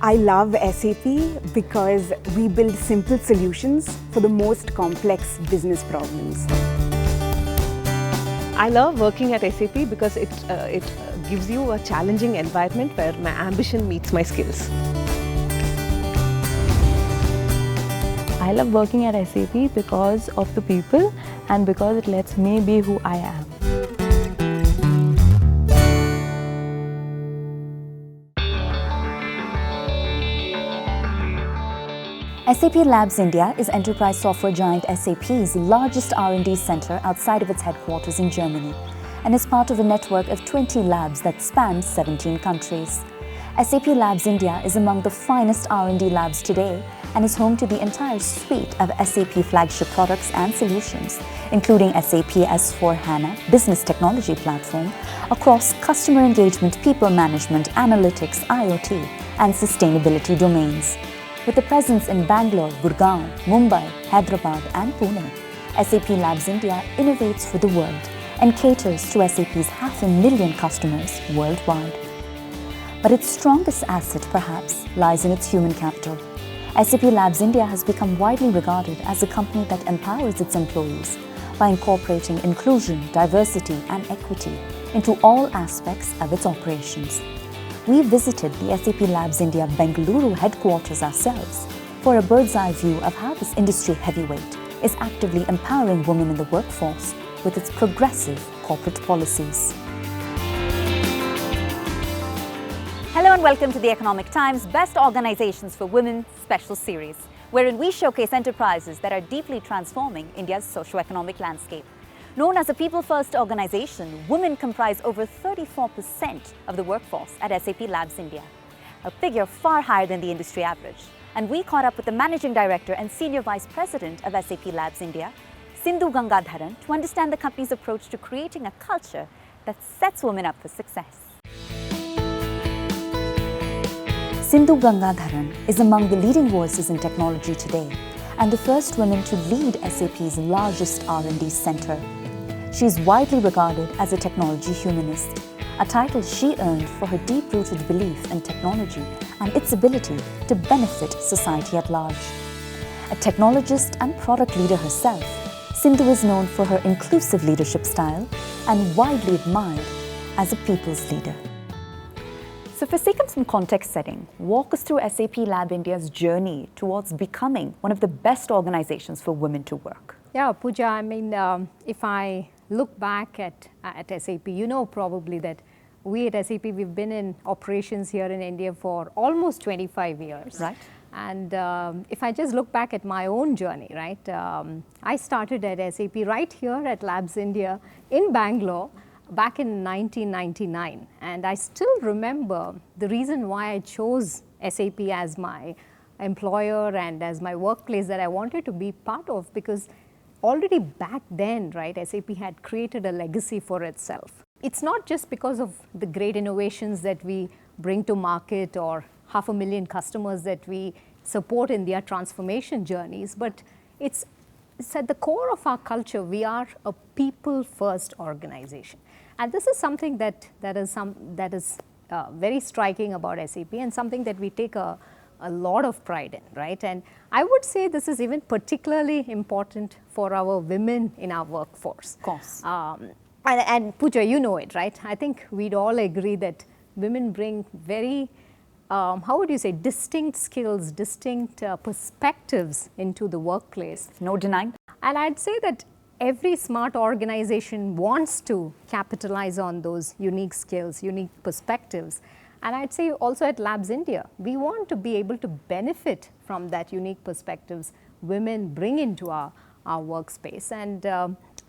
I love SAP because we build simple solutions for the most complex business problems. I love working at SAP because it gives you a challenging environment where my ambition meets my skills. I love working at SAP because of the people and because it lets me be who I am. SAP Labs India is enterprise software giant SAP's largest R&D center outside of its headquarters in Germany and is part of a network of 20 labs that span 17 countries. SAP Labs India is among the finest R&D labs today and is home to the entire suite of SAP flagship products and solutions, including SAP S/4HANA Business Technology Platform across customer engagement, people management, analytics, IoT, and sustainability domains. With a presence in Bangalore, Gurgaon, Mumbai, Hyderabad, and Pune, SAP Labs India innovates for the world and caters to SAP's 500,000 customers worldwide. But its strongest asset, perhaps, lies in its human capital. SAP Labs India has become widely regarded as a company that empowers its employees by incorporating inclusion, diversity, and equity into all aspects of its operations. We visited the SAP Labs India Bengaluru headquarters ourselves for a bird's-eye view of how this industry heavyweight is actively empowering women in the workforce with its progressive corporate policies. Hello and welcome to the Economic Times Best Organizations for Women special series, wherein we showcase enterprises that are deeply transforming India's socio-economic landscape. Known as a people-first organization, women comprise over 34% of the workforce at SAP Labs India, a figure far higher than the industry average. And we caught up with the Managing Director and Senior Vice President of SAP Labs India, Sindhu Gangadharan, to understand the company's approach to creating a culture that sets women up for success. Sindhu Gangadharan is among the leading voices in technology today and the first woman to lead SAP's largest R&D center. She is widely regarded as a technology humanist, a title she earned for her deep-rooted belief in technology and its ability to benefit society at large. A technologist and product leader herself, Sindhu is known for her inclusive leadership style and widely admired as a people's leader. So for sake of some context setting, walk us through SAP Lab India's journey towards becoming one of the best organizations for women to work. Yeah, Pooja, I mean, if I look back at SAP, you know probably that we at SAP, we've been in operations here in India for almost 25 years. Right. And if I just look back at my own journey, right, I started at SAP right here at Labs India in Bangalore back in 1999. And I still remember the reason why I chose SAP as my employer and as my workplace that I wanted to be part of, because already back then, right, SAP had created a legacy for itself. It's not just because of the great innovations that we bring to market or 500,000 customers that we support in their transformation journeys, but it's at the core of our culture. We are a people-first organization. And this is something that is very striking about SAP and something that we take a lot of pride in, right? And I would say this is even particularly important for our women in our workforce. Of course. And Pooja, you know it, right? I think we'd all agree that women bring very, how would you say, distinct skills, distinct perspectives into the workplace. No denying. And I'd say that every smart organization wants to capitalize on those unique skills, unique perspectives. And I'd say also at Labs India, we want to be able to benefit from that unique perspectives women bring into our workspace. And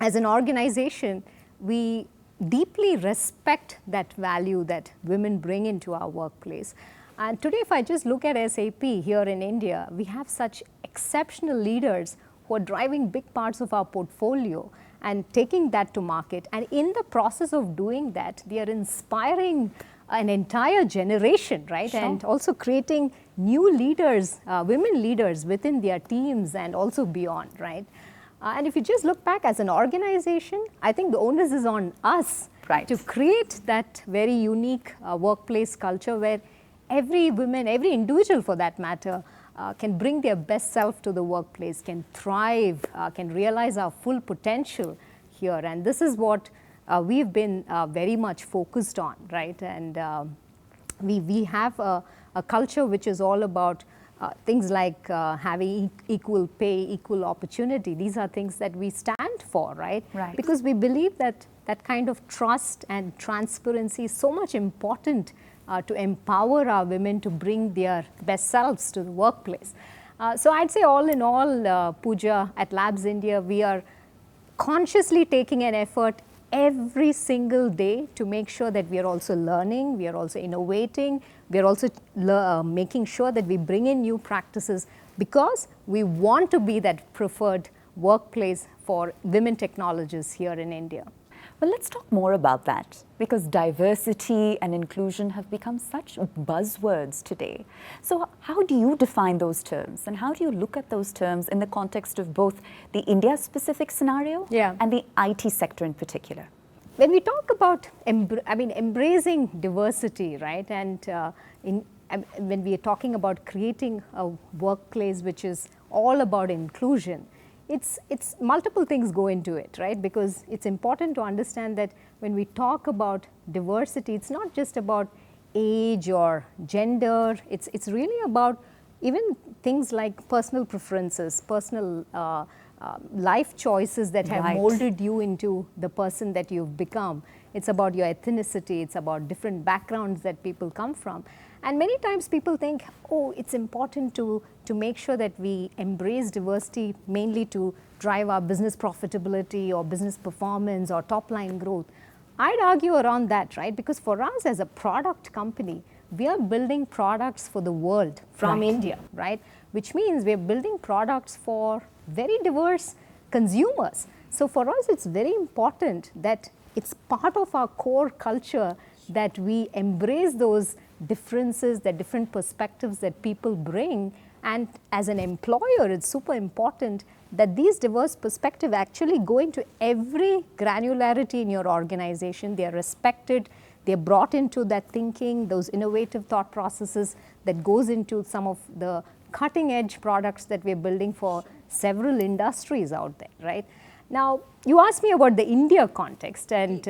as an organization, we deeply respect that value that women bring into our workplace. And today, if I just look at SAP here in India, we have such exceptional leaders who are driving big parts of our portfolio and taking that to market. And in the process of doing that, they are inspiring an entire generation, right? Sure. And also creating new leaders, women leaders within their teams and also beyond, right? And if you just look back as an organization, I think the onus is on us Right. to create that very unique workplace culture where every woman, every individual for that matter, can bring their best self to the workplace, can thrive, can realize our full potential here. And this is what we've been very much focused on, right? And we have a culture which is all about things like having equal pay, equal opportunity. These are things that we stand for, right? Right. Because we believe that that kind of trust and transparency is so much important to empower our women to bring their best selves to the workplace. So I'd say all in all, Pooja, at Labs India, we are consciously taking an effort every single day to make sure that we are also learning, we are also innovating, we are also making sure that we bring in new practices, because we want to be that preferred workplace for women technologists here in India. Well, let's talk more about that, because diversity and inclusion have become such buzzwords today. So how do you define those terms, and how do you look at those terms in the context of both the India-specific scenario and the IT sector in particular? When we talk about embracing diversity, right, and when we are talking about creating a workplace which is all about inclusion, it's multiple things go into it, right? Because it's important to understand that when we talk about diversity, it's not just about age or gender. It's really about even things like personal preferences, personal life choices that have molded you into the person that you've become. It's about your ethnicity. It's about different backgrounds that people come from. And many times people think, oh, it's important to make sure that we embrace diversity mainly to drive our business profitability or business performance or top line growth. I'd argue around that, right? Because for us as a product company, we are building products for the world from India, right? Which means we're building products for very diverse consumers. So for us, it's very important that it's part of our core culture that we embrace those differences, the different perspectives that people bring. And as an employer, it's super important that these diverse perspectives actually go into every granularity in your organization. They are respected, they are brought into that thinking, those innovative thought processes that goes into some of the cutting edge products that we're building for several industries out there, right? Now, you asked me about the India context, and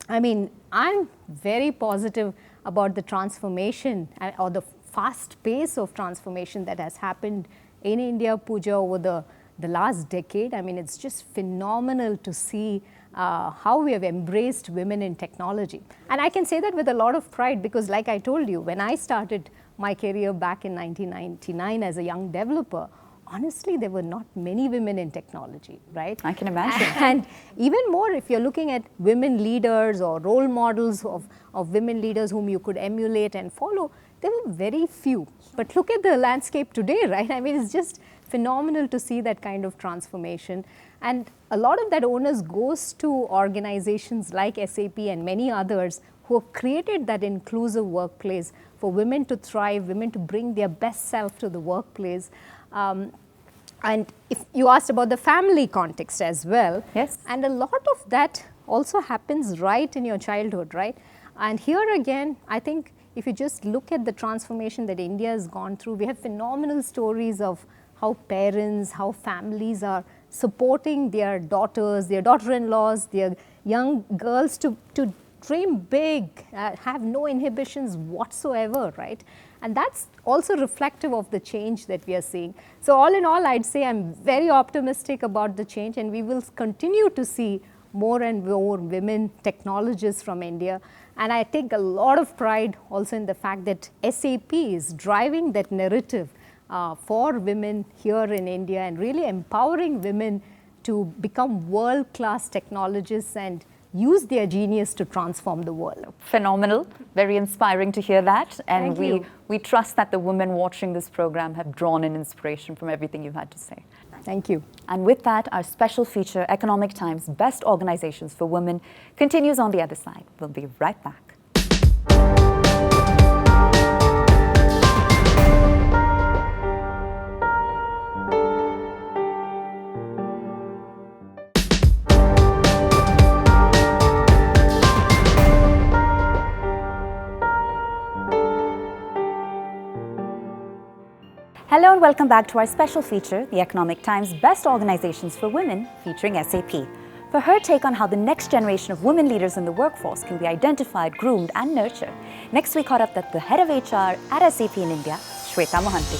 I'm very positive about the transformation or the fast pace of transformation that has happened in India, Pooja, over the last decade. I mean, it's just phenomenal to see how we have embraced women in technology. And I can say that with a lot of pride, because like I told you, when I started my career back in 1999 as a young developer, honestly, there were not many women in technology, right? I can imagine. And even more, if you're looking at women leaders or role models of women leaders whom you could emulate and follow, there were very few. But look at the landscape today, right? I mean, it's just phenomenal to see that kind of transformation. And a lot of that onus goes to organizations like SAP and many others who have created that inclusive workplace for women to thrive, women to bring their best self to the workplace. And if you asked about the family context as well, and a lot of that also happens right in your childhood, right? And here again, I think if you just look at the transformation that India has gone through, we have phenomenal stories of how parents, how families are supporting their daughters, their daughter-in-laws, their young girls to dream big, have no inhibitions whatsoever, right? And that's also reflective of the change that we are seeing. So all in all, I'd say I'm very optimistic about the change, and we will continue to see more and more women technologists from India. And I take a lot of pride also in the fact that SAP is driving that narrative for women here in India and really empowering women to become world-class technologists and use their genius to transform the world. Phenomenal. Very inspiring to hear that. And Thank you. we trust that the women watching this program have drawn an inspiration from everything you've had to say. Thank you. And with that, our special feature, Economic Times Best Organizations for Women, continues on the other side. We'll be right back. Hello and welcome back to our special feature, The Economic Times Best Organizations for Women, featuring SAP. For her take on how the next generation of women leaders in the workforce can be identified, groomed and nurtured, next we caught up with the head of HR at SAP in India, Shweta Mohanty.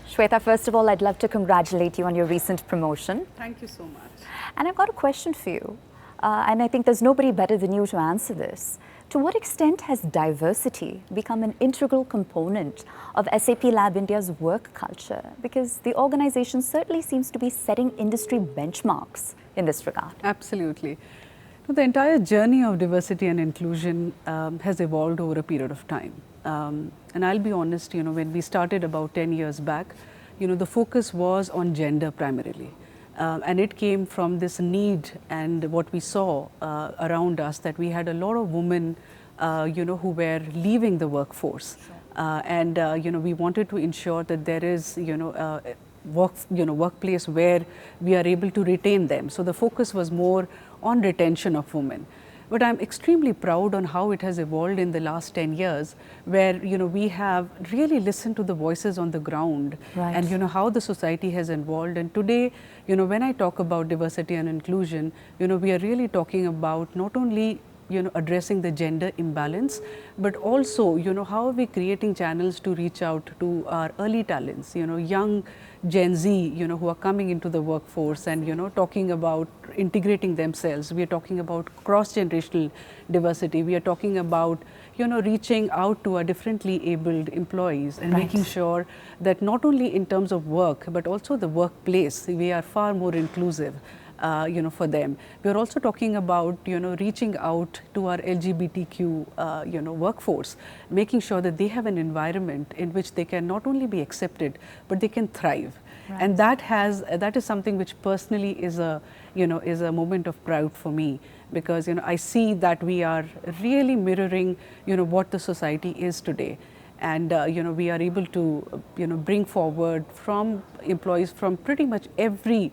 Shweta, first of all, I'd love to congratulate you on your recent promotion. Thank you so much. And I've got a question for you, and I think there's nobody better than you to answer this. To what extent has diversity become an integral component of SAP Lab India's work culture? Because the organization certainly seems to be setting industry benchmarks in this regard. Absolutely. The entire journey of diversity and inclusion has evolved over a period of time. And I'll be honest, when we started about 10 years back, the focus was on gender primarily. And it came from this need and what we saw around us, that we had a lot of women, who were leaving the workforce. And we wanted to ensure that there is, workplace where we are able to retain them. So the focus was more on retention of women. But I'm extremely proud on how it has evolved in the last 10 years, where we have really listened to the voices on the ground, right. And how the society has evolved. And today, when I talk about diversity and inclusion, we are really talking about not only addressing the gender imbalance, but also how are we creating channels to reach out to our early talents, young Gen Z, who are coming into the workforce and talking about integrating themselves. We are talking about cross-generational diversity. We are talking about reaching out to our differently abled employees and right. making sure that not only in terms of work but also the workplace, we are far more inclusive. For them. We are also talking about, reaching out to our LGBTQ, workforce, making sure that they have an environment in which they can not only be accepted, but they can thrive. Right. And that is something which personally is a moment of pride for me, because, I see that we are really mirroring, what the society is today. And, we are able to, bring forward from employees from pretty much every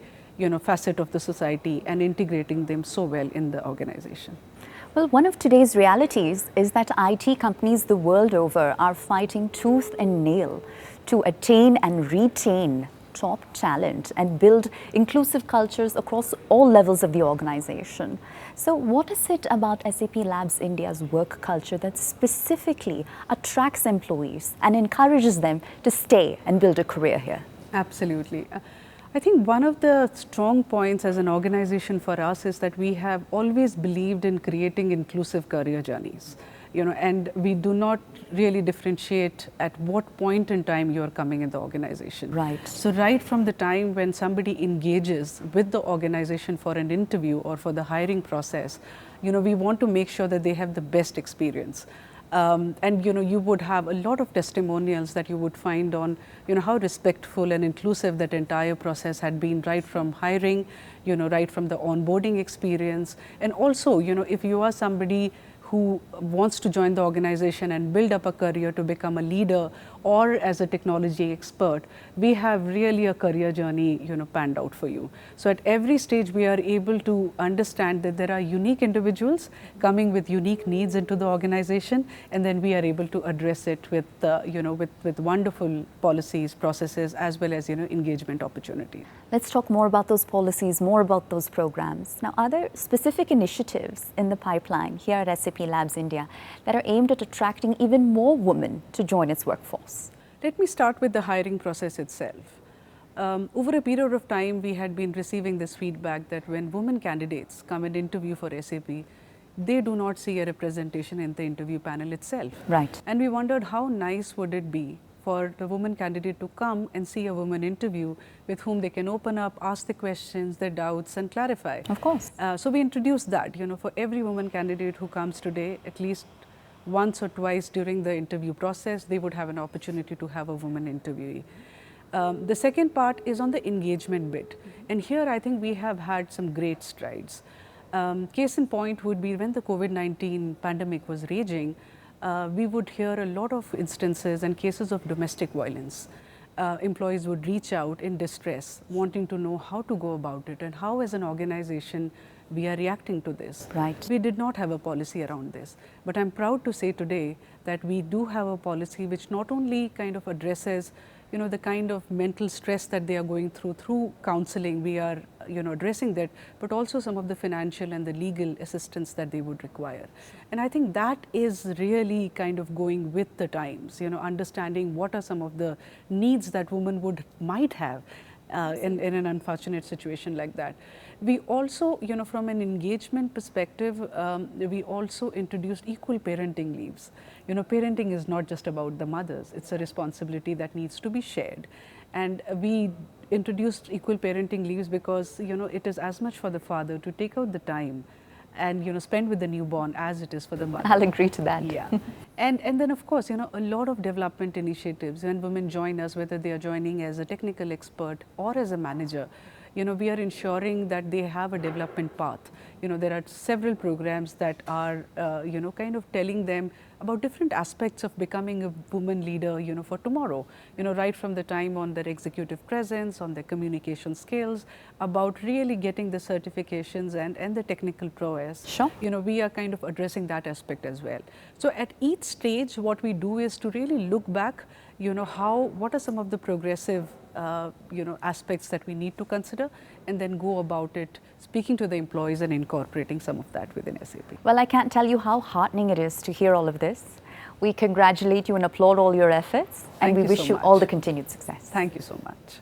facet of the society and integrating them so well in the organization. Well, one of today's realities is that IT companies the world over are fighting tooth and nail to attain and retain top talent and build inclusive cultures across all levels of the organization. So what is it about SAP Labs India's work culture that specifically attracts employees and encourages them to stay and build a career here? Absolutely. I think one of the strong points as an organization for us is that we have always believed in creating inclusive career journeys, and we do not really differentiate at what point in time you are coming in the organization. Right. So right from the time when somebody engages with the organization for an interview or for the hiring process, we want to make sure that they have the best experience. And you would have a lot of testimonials that you would find on how respectful and inclusive that entire process had been, right from hiring, right from the onboarding experience. And also, if you are somebody who wants to join the organization and build up a career to become a leader or as a technology expert, we have really a career journey panned out for you. So at every stage we are able to understand that there are unique individuals coming with unique needs into the organization, and then we are able to address it with with wonderful policies, processes, as well as engagement opportunities. Let's talk more about those policies, more about those programs. Now, are there specific initiatives in the pipeline here at SAP Labs India that are aimed at attracting even more women to join its workforce? Let me start with the hiring process itself. Over a period of time, we had been receiving this feedback that when women candidates come and interview for SAP, they do not see a representation in the interview panel itself. Right. And we wondered how nice would it be for the woman candidate to come and see a woman interview with whom they can open up, ask the questions, their doubts, and clarify. Of course. So we introduced that, for every woman candidate who comes today, at least once or twice during the interview process, they would have an opportunity to have a woman interviewee. The second part is on the engagement bit. And here I think we have had some great strides. Case in point would be when the COVID-19 pandemic was raging, we would hear a lot of instances and cases of domestic violence. employees would reach out in distress, wanting to know how to go about it and how as an organization we are reacting to this. Right. We did not have a policy around this, but I'm proud to say today that we do have a policy which not only kind of addresses the kind of mental stress that they are going through counseling, we are addressing that, but also some of the financial and the legal assistance that they would require. And I think that is really kind of going with the times, understanding what are some of the needs that women might have in an unfortunate situation like that. We also, from an engagement perspective, we also introduced equal parenting leaves. Parenting is not just about the mothers, it's a responsibility that needs to be shared. And we introduced equal parenting leaves because, it is as much for the father to take out the time and spend with the newborn as it is for the mother. I'll agree to that. Yeah. And then of course, a lot of development initiatives when women join us, whether they are joining as a technical expert or as a manager, we are ensuring that they have a development path. There are several programs that are, kind of telling them about different aspects of becoming a woman leader, for tomorrow. Right from the time on their executive presence, on their communication skills, about really getting the certifications and the technical prowess. Sure. We are kind of addressing that aspect as well. So at each stage, what we do is to really look back, what are some of the progressive aspects that we need to consider, and then go about it, speaking to the employees and incorporating some of that within SAP. Well, I can't tell you how heartening it is to hear all of this. We congratulate you and applaud all your efforts, and we wish you all the continued success. Thank you so much.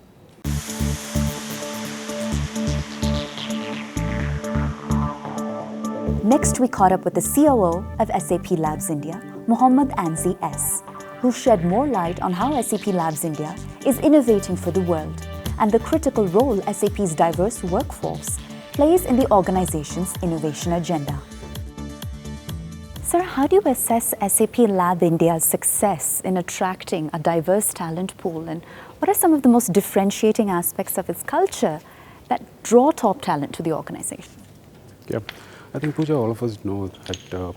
Next, we caught up with the COO of SAP Labs India, Mohammad Anzi S., who shed more light on how SAP Labs India is innovating for the world and the critical role SAP's diverse workforce plays in the organization's innovation agenda. Sir, how do you assess SAP Lab India's success in attracting a diverse talent pool, and what are some of the most differentiating aspects of its culture that draw top talent to the organization? Yeah, I think Pooja, all of us know that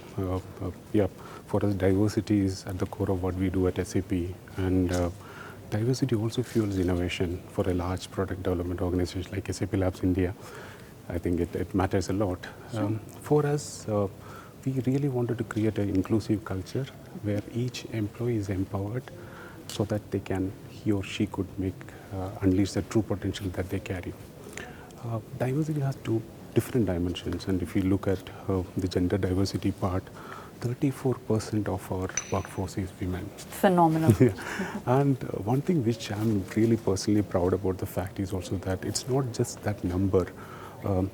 for us, diversity is at the core of what we do at SAP, and diversity also fuels innovation for a large product development organization like SAP Labs India. I think it matters a lot. Sure. For us, we really wanted to create an inclusive culture where each employee is empowered so that he or she could unleash the true potential that they carry. Diversity has two different dimensions, and if you look at the gender diversity part, 34% of our workforce is women. Phenomenal. Yeah. And one thing which I'm really personally proud about the fact is also that it's not just that number.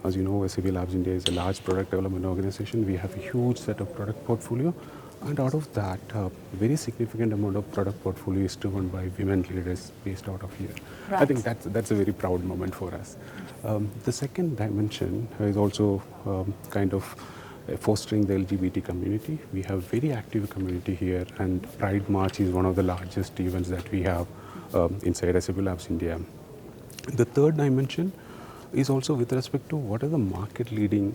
As you know, SAP Labs India is a large product development organization. We have a huge set of product portfolio, and out of that, a very significant amount of product portfolio is driven by women leaders based out of here. Right. I think that's a very proud moment for us. The second dimension is also kind of fostering the LGBT community. We have very active community here, and Pride March is one of the largest events that we have inside SAP Labs India. The third dimension is also with respect to what are the market leading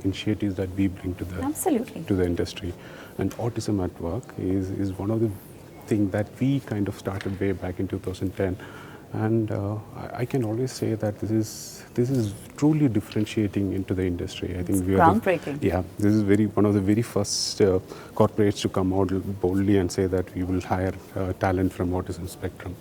initiatives that we bring to the industry. And autism at work is one of the things that we kind of started way back in 2010. And I can always say that this is truly differentiating into the industry. I think we are groundbreaking. This is one of the very first corporates to come out boldly and say that we will hire talent from autism spectrum.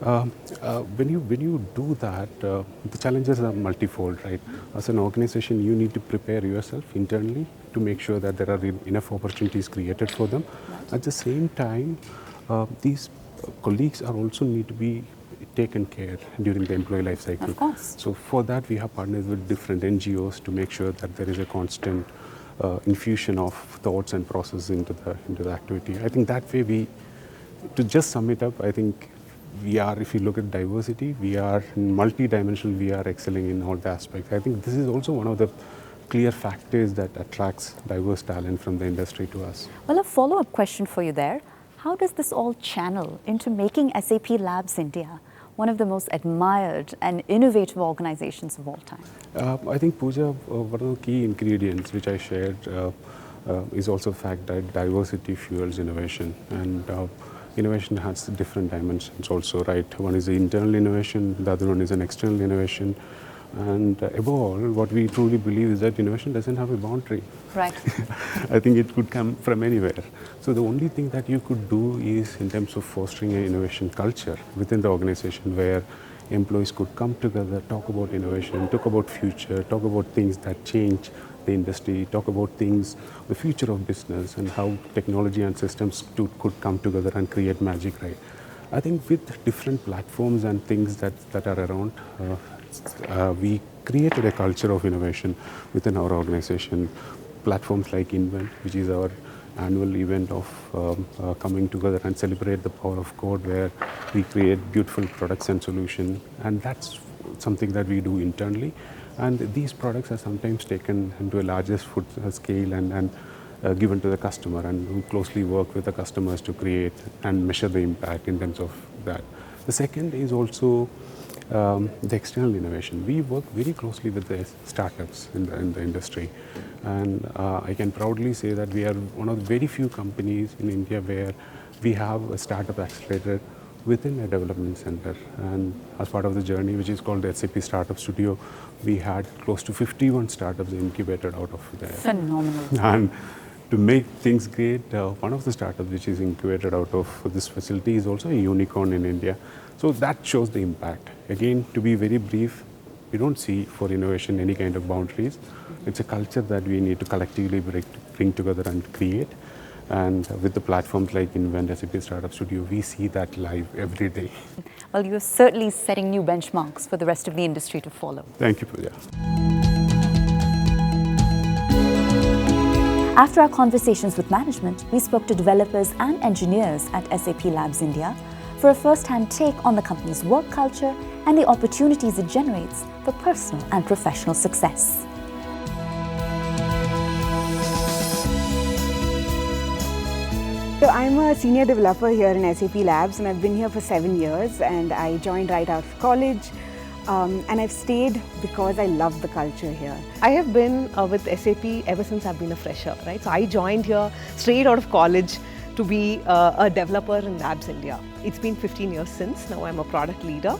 When you do that, the challenges are multifold, right? As an organization, you need to prepare yourself internally to make sure that there are enough opportunities created for them. At the same time, these colleagues are also need to be taken care during the employee life cycle. Of course. So for that, we have partnered with different NGOs to make sure that there is a constant infusion of thoughts and process into the activity. I think that way to just sum it up, I think we are, if you look at diversity, we are multi-dimensional, we are excelling in all the aspects. I think this is also one of the clear factors that attracts diverse talent from the industry to us. Well, a follow-up question for you there. How does this all channel into making SAP Labs India one of the most admired and innovative organizations of all time? I think, Pooja, one of the key ingredients which I shared is also the fact that diversity fuels innovation. And innovation has different dimensions also, right? One is the internal innovation, the other one is an external innovation. And above all, what we truly believe is that innovation doesn't have a boundary. Right. I think it could come from anywhere. So the only thing that you could do is in terms of fostering an innovation culture within the organization where employees could come together, talk about innovation, talk about future, talk about things that change the industry, talk about things, the future of business and how technology and systems could come together and create magic, right? I think with different platforms and things that are around, we created a culture of innovation within our organization. Platforms like Invent, which is our annual event of coming together and celebrate the power of code, where we create beautiful products and solutions, and that's something that we do internally. And these products are sometimes taken into a larger scale and given to the customer, and we closely work with the customers to create and measure the impact in terms of that. The second is also the external innovation. We work very closely with the startups in the industry, and I can proudly say that we are one of the very few companies in India where we have a startup accelerator within a development center. And as part of the journey, which is called the SAP Startup Studio, we had close to 51 startups incubated out of there. Phenomenal. And to make things great, one of the startups which is incubated out of this facility is also a unicorn in India. So that shows the impact. Again, to be very brief, we don't see for innovation any kind of boundaries. It's a culture that we need to collectively bring together and create. And with the platforms like Invent, SAP Startup Studio, we see that live every day. Well, you're certainly setting new benchmarks for the rest of the industry to follow. Thank you, Pooja. After our conversations with management, we spoke to developers and engineers at SAP Labs India for a first-hand take on the company's work culture and the opportunities it generates for personal and professional success. So I'm a senior developer here in SAP Labs, and I've been here for 7 years, and I joined right out of college, and I've stayed because I love the culture here. I have been with SAP ever since I've been a fresher, right? So I joined here straight out of college to be a developer in Labs India. It's been 15 years since. Now I'm a product leader.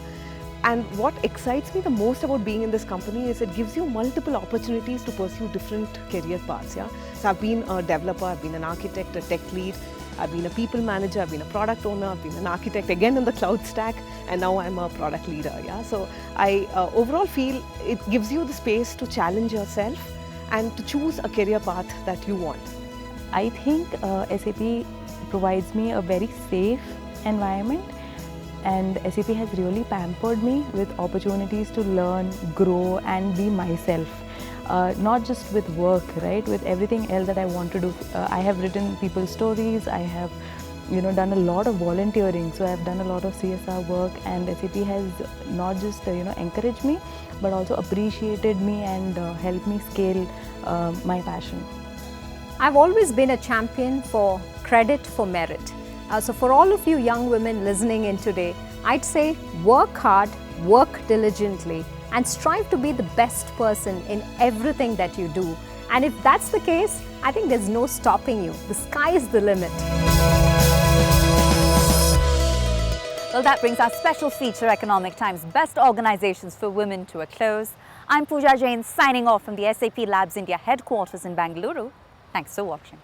And what excites me the most about being in this company is it gives you multiple opportunities to pursue different career paths. Yeah? So I've been a developer, I've been an architect, a tech lead, I've been a people manager, I've been a product owner, I've been an architect again in the cloud stack, and now I'm a product leader. Yeah? So I overall feel it gives you the space to challenge yourself and to choose a career path that you want. I think SAP provides me a very safe environment, and SAP has really pampered me with opportunities to learn, grow and be myself. Not just with work, right? With everything else that I want to do. I have written people's stories, I have done a lot of volunteering, so I have done a lot of CSR work, and SAP has not just encouraged me but also appreciated me and helped me scale my passion. I've always been a champion for credit for merit. So for all of you young women listening in today, I'd say work hard, work diligently, and strive to be the best person in everything that you do. And if that's the case, I think there's no stopping you. The sky is the limit. Well, that brings our special feature, Economic Times Best Organizations for Women, to a close. I'm Pooja Jain, signing off from the SAP Labs India headquarters in Bengaluru. Thanks for watching.